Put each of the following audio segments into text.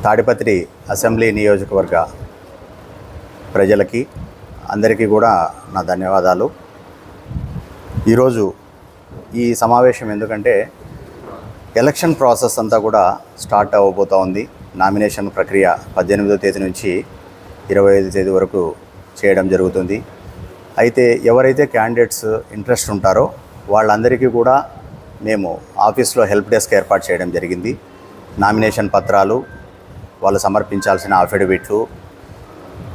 Tadipatri assembly నియోజకవర్గ ప్రజలకి అందరికీ కూడా నా ధన్యవాదాలు. ఈరోజు ఈ సమావేశం ఎందుకంటే ఎలక్షన్ ప్రాసెస్ అంతా కూడా స్టార్ట్ అవ్వబోతూ ఉంది. నామినేషన్ ప్రక్రియ 18వ తేదీ నుంచి 25వ తేదీ వరకు చేయడం జరుగుతుంది. అయితే ఎవరైతే క్యాండిడేట్స్ ఇంట్రెస్ట్ ఉంటారో వాళ్ళందరికీ కూడా మేము ఆఫీస్లో హెల్ప్ డెస్క్ ఏర్పాటు చేయడం జరిగింది. నామినేషన్ పత్రాలు, వాళ్ళు సమర్పించాల్సిన అఫిడవిట్లు,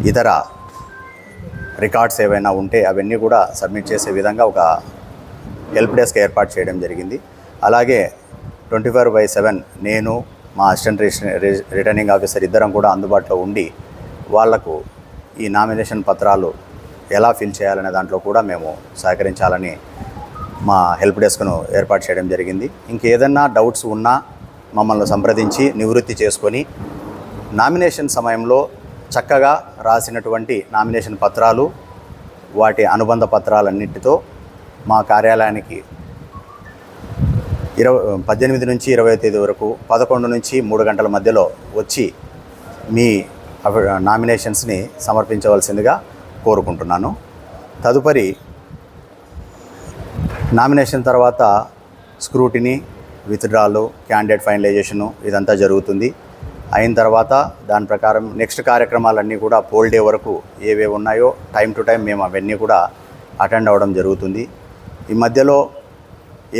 ఇతర రికార్డ్స్ ఏవైనా ఉంటే అవన్నీ కూడా సబ్మిట్ చేసే విధంగా ఒక హెల్ప్ డెస్క్ ఏర్పాటు చేయడం జరిగింది. అలాగే 24/7 నేను మా అసిస్టెంట్ రిటర్నింగ్ ఆఫీసర్ ఇద్దరం కూడా అందుబాటులో ఉండి వాళ్లకు ఈ నామినేషన్ పత్రాలు ఎలా ఫిల్ చేయాలనే దాంట్లో కూడా మేము సహకరించాలని మా హెల్ప్ డెస్క్ను ఏర్పాటు చేయడం జరిగింది. ఇంకేదన్నా డౌట్స్ ఉన్నా మమ్మల్ని సంప్రదించి నివృత్తి చేసుకొని నామినేషన్ సమయంలో చక్కగా రాసినటువంటి నామినేషన్ పత్రాలు, వాటి అనుబంధ పత్రాలన్నింటితో మా కార్యాలయానికి 18 నుంచి 20వ తేదీ వరకు 11 నుంచి 3 గంటల మధ్యలో వచ్చి మీ నామినేషన్స్ని సమర్పించవలసిందిగా కోరుకుంటున్నాను. తదుపరి నామినేషన్ తర్వాత స్క్రూటినీ, విత్డ్రాలు, క్యాండిడేట్ ఫైనలైజేషను ఇదంతా జరుగుతుంది. అయిన తర్వాత దాని ప్రకారం నెక్స్ట్ కార్యక్రమాలన్నీ కూడా పోల్ డే వరకు ఏవేవి ఉన్నాయో టైం టు టైం మేము అవన్నీ కూడా అటెండ్ అవ్వడం జరుగుతుంది. ఈ మధ్యలో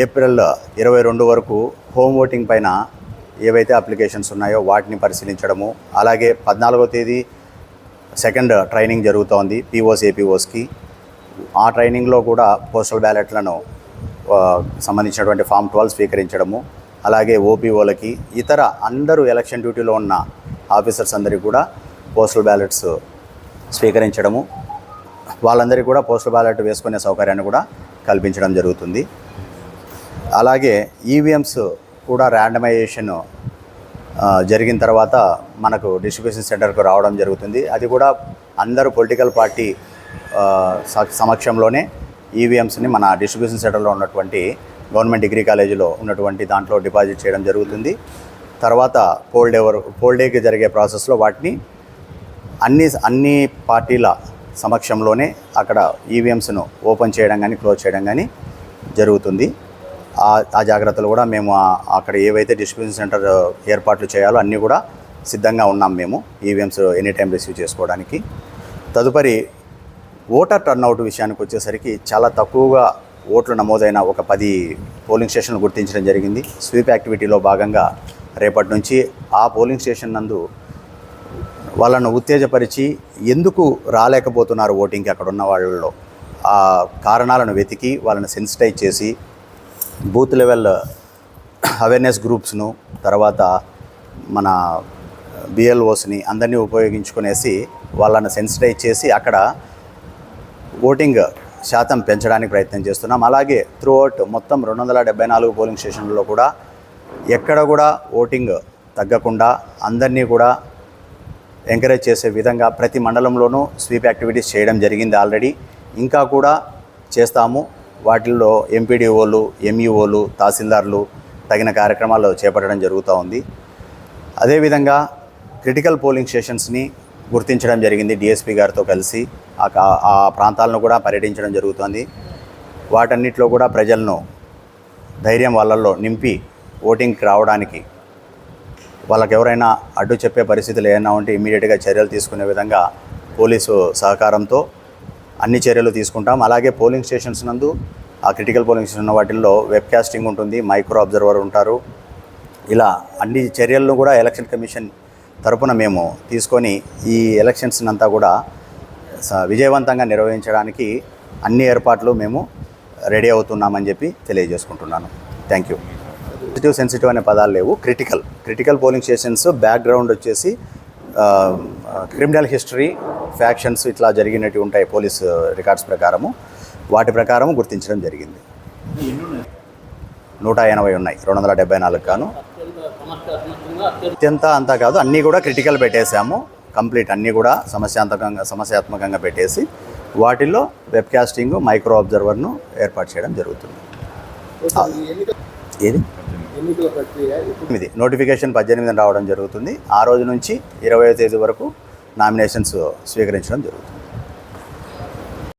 ఏప్రిల్ 22 వరకు హోమ్ ఓటింగ్ పైన ఏవైతే అప్లికేషన్స్ ఉన్నాయో వాటిని పరిశీలించడము, అలాగే 14వ తేదీ సెకండ్ ట్రైనింగ్ జరుగుతోంది పీఓస్ ఏపీఓస్కి. ఆ ట్రైనింగ్లో కూడా పోస్టల్ బ్యాలెట్లను సంబంధించినటువంటి ఫామ్ 12 స్వీకరించడము, అలాగే ఓపీఓలకి, ఇతర అందరూ ఎలక్షన్ డ్యూటీలో ఉన్న ఆఫీసర్స్ అందరికీ కూడా పోస్టల్ బ్యాలెట్స్ స్వీకరించడము, వాళ్ళందరికీ కూడా పోస్టల్ బ్యాలెట్ వేసుకునే సౌకర్యాన్ని కూడా కల్పించడం జరుగుతుంది. అలాగే ఈవీఎంస్ కూడా ర్యాండమైజేషన్ జరిగిన తర్వాత మనకు డిస్ట్రిబ్యూషన్ సెంటర్కు రావడం జరుగుతుంది. అది కూడా అందరూ పొలిటికల్ పార్టీ సమక్షంలోనే ఈవీఎంస్ని మన డిస్ట్రిబ్యూషన్ సెంటర్లో ఉన్నటువంటి గవర్నమెంట్ డిగ్రీ కాలేజీలో ఉన్నటువంటి దాంట్లో డిపాజిట్ చేయడం జరుగుతుంది. తర్వాత పోల్ డేకి జరిగే ప్రాసెస్లో వాటిని అన్ని పార్టీల సమక్షంలోనే అక్కడ ఈవీఎంస్ను ఓపెన్ చేయడం కానీ క్లోజ్ చేయడం కానీ జరుగుతుంది. ఆ జాగ్రత్తలు కూడా మేము అక్కడ ఏవైతే డిస్ట్రిబ్యూషన్ సెంటర్ ఏర్పాట్లు చేయాలో అన్నీ కూడా సిద్ధంగా ఉన్నాం మేము ఈవీఎంస్ ఎనీ టైం రిసీవ్ చేసుకోవడానికి. తదుపరి ఓటర్ టర్నౌట్ విషయానికి వచ్చేసరికి చాలా తక్కువగా ఓట్లు నమోదైన ఒక 10 పోలింగ్ స్టేషన్లు గుర్తించడం జరిగింది. స్వీప్ యాక్టివిటీలో భాగంగా రేపటి నుంచి ఆ పోలింగ్ స్టేషన్ నందు వాళ్ళను ఉత్తేజపరిచి ఎందుకు రాలేకపోతున్నారు ఓటింగ్కి అక్కడ ఉన్న వాళ్ళలో ఆ కారణాలను వెతికి వాళ్ళని సెన్సిటైజ్ చేసి బూత్ లెవెల్ అవేర్నెస్ గ్రూప్స్ను, తర్వాత మన బిఎల్ఓస్ని అందరినీ ఉపయోగించుకునేసి వాళ్ళని సెన్సిటైజ్ చేసి అక్కడ ఓటింగ్ శాతం పెంచడానికి ప్రయత్నం చేస్తున్నాం. అలాగే త్రూఅవుట్ మొత్తం 274 పోలింగ్ స్టేషన్లలో కూడా ఎక్కడ కూడా ఓటింగ్ తగ్గకుండా అందరినీ కూడా ఎంకరేజ్ చేసే విధంగా ప్రతి మండలంలోనూ స్వీప్ యాక్టివిటీస్ చేయడం జరిగింది ఆల్రెడీ. ఇంకా కూడా చేస్తాము. వాటిల్లో ఎంపీడీఓలు, ఎంఈఓలు, తహసీల్దార్లు తగిన కార్యక్రమాలు చేపట్టడం జరుగుతూ ఉంది. అదేవిధంగా క్రిటికల్ పోలింగ్ స్టేషన్స్ని గుర్తించడం జరిగింది డిఎస్పీ గారితో కలిసి. ఆ ప్రాంతాలను కూడా పర్యటించడం జరుగుతుంది. వాటన్నిటిలో కూడా ప్రజలను ధైర్యం వాళ్ళల్లో నింపి ఓటింగ్కి రావడానికి, వాళ్ళకి ఎవరైనా అడ్డు చెప్పే పరిస్థితులు ఏమైనా ఉంటే ఇమీడియట్గా చర్యలు తీసుకునే విధంగా పోలీసు సహకారంతో అన్ని చర్యలు తీసుకుంటాం. అలాగే పోలింగ్ స్టేషన్స్ నందు ఆ క్రిటికల్ పోలింగ్ స్టేషన్ ఉన్న వాటిల్లో వెబ్కాస్టింగ్ ఉంటుంది, మైక్రో అబ్జర్వర్ ఉంటారు. ఇలా అన్ని చర్యలను కూడా ఎలక్షన్ కమిషన్ తరపున మేము తీసుకొని ఈ ఎలక్షన్స్ అంతా కూడా విజయవంతంగా నిర్వహించడానికి అన్ని ఏర్పాట్లు మేము రెడీ అవుతున్నామని చెప్పి తెలియజేసుకుంటున్నాను. Thank you. సెన్సిటివ్ అనే పదాలు లేవు. క్రిటికల్ పోలింగ్ స్టేషన్స్ బ్యాక్గ్రౌండ్ వచ్చేసి క్రిమినల్ హిస్టరీ, ఫ్యాక్షన్స్ ఇట్లా జరిగినట్టు ఉంటాయి పోలీస్ రికార్డ్స్ ప్రకారము. వాటి ప్రకారం గుర్తించడం జరిగింది. 180 ఉన్నాయి 274 గాను. అత్యంత అంతా కాదు, అన్నీ కూడా క్రిటికల్ పెట్టేశాము. కంప్లీట్ అన్నీ కూడా సమస్యాత్మకంగా పెట్టేసి వాటిల్లో వెబ్కాస్టింగ్, మైక్రో అబ్జర్వర్ను ఏర్పాటు చేయడం జరుగుతుంది. ఏది ఎన్నికల ప్రక్రియ ఇప్పుడు 8 నోటిఫికేషన్ 18 రావడం జరుగుతుంది. ఆ రోజు నుంచి 20వ తేదీ వరకు నామినేషన్స్ స్వీకరించడం జరుగుతుంది.